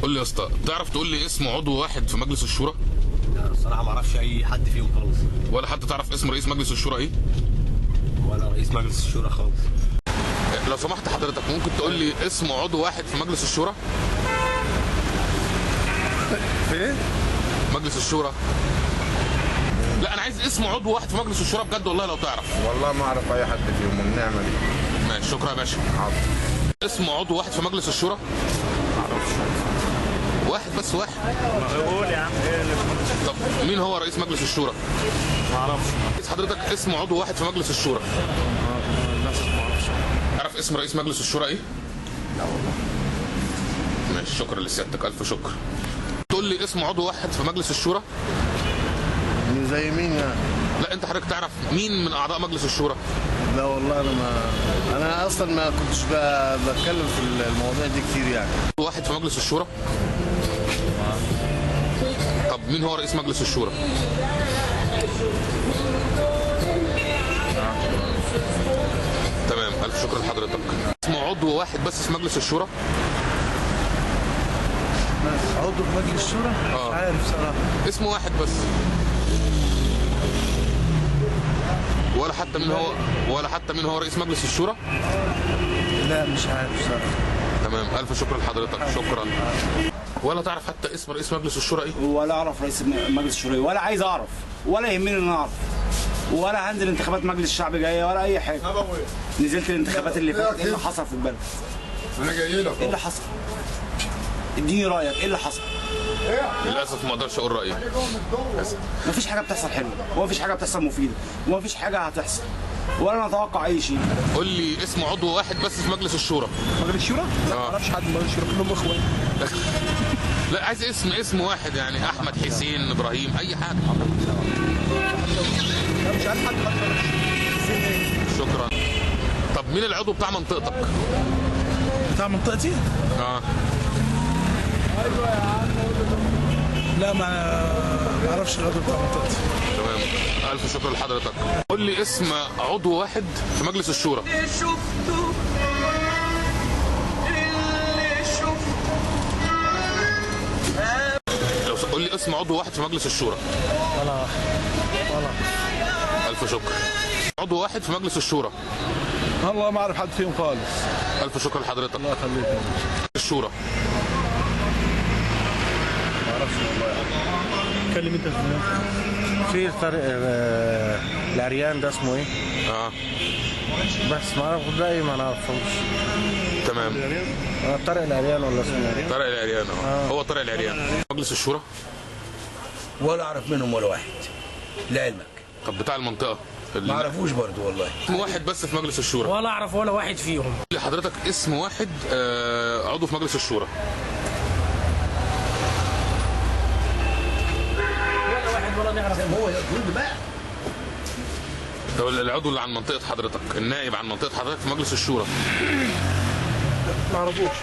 قول لي يا اسطى، تعرف تقول لي اسم عضو واحد في مجلس الشورى؟ لا الصراحه ما اعرفش اي حد فيهم خالص. ولا حتى تعرف اسم رئيس مجلس الشورى ايه؟ ولا رئيس مجلس الشورى خالص. لو سمحت حضرتك ممكن تقول لي اسم عضو واحد في مجلس الشورى؟ في ايه؟ مجلس الشورى. لا انا عايز اسم عضو واحد في مجلس الشورى بجد والله لو تعرف. والله ما اعرف اي حد فيهم، والنعمه دي. ماشي شكرا يا باشا. حاضر. اسم عضو واحد في مجلس الشورى؟ ما اعرفش. واحد بس واحد. قول يا عم ايه اللي في طب مين هو رئيس مجلس الشورى؟ ما اعرفش. حضرتك اسم عضو واحد في مجلس الشورى؟ للاسف ما اعرفش. عارف اسم رئيس مجلس الشورى ايه؟ لا والله. ماشي شكرا لسيادتك، الف شكر. تقول لي اسم عضو واحد في مجلس الشورى؟ زي مين يعني؟ لا انت حضرتك تعرف مين من اعضاء مجلس الشورى؟ لا والله انا اصلا ما كنتش بتكلم في المواضيع دي كتير يعني. واحد في مجلس الشورى؟ طب مين هو رئيس مجلس الشورى؟ تمام الف شكر لحضرتك. اسم عضو واحد بس في مجلس الشورى؟ عضو في مجلس الشورى؟ مش عارف صراحة. اسم واحد بس. ولا حتى مين هو رئيس مجلس الشورى؟ لا مش عارف صراحة. تمام الف شكر لحضرتك، شكرا. ولا تعرف حتى اسم رئيس مجلس الشورى ايه؟ ولا اعرف رئيس مجلس الشورى ولا عايز اعرف ولا يهمني ان انا اعرف، ولا هنزل انتخابات مجلس الشعب جايه ولا اي حاجه. نزلت الانتخابات اللي فاتت، ايه اللي حصل في البلد؟ انا جاي لك. ايه اللي حصل؟ اديني رايك، ايه اللي حصل؟ للاسف ما اقدرش اقول رايي. مفيش حاجه بتحصل حلوه، ومفيش حاجه بتحصل مفيده، ومفيش حاجه هتحصل، ولا نتوقع اي شيء. قول لي اسم عضو واحد بس في مجلس الشورى. مجلس الشورى؟ لا ما اعرفش حد من مجلس الشورى، كلهم اخوان. لا عايز اسم واحد يعني، احمد، حسين، ابراهيم، اي حاجه. لا مش عارف حد خالص. شكرا. طب مين العضو بتاع منطقتك؟ بتاع منطقتي؟ لا ما اعرفش العضو بتاع منطقتي. تمام الف شكر لحضرتك. قول لي اسم عضو واحد في مجلس الشورى. لو قول لي اسم عضو واحد في مجلس الشورى. ولا الف شكر. عضو واحد في مجلس الشورى. والله ما اعرف حد فيهم خالص. الف شكر لحضرتك. الله يخليك. الشورى. ما اعرفش والله. اتكلم انت في طارق العريان ده اسمه ايه؟ بس ما اعرف باقي ما نعرفوش. تمام. طارق العريان ولا اسمه ايه؟ طارق العريان. هو طارق العريان. مجلس الشورى؟ ولا اعرف منهم ولا واحد لعلمك. طب بتاع المنطقه؟ ما اعرفوش برضو والله. اسم واحد بس في مجلس الشورى. ولا اعرف ولا واحد فيهم. قول لي حضرتك اسم واحد عضو في مجلس الشورى. ولا واحد ولا نعرف. هو يقول بقى. طب العضو اللي عن منطقه حضرتك، النائب عن منطقه حضرتك في مجلس الشورى. ما اعرفوش.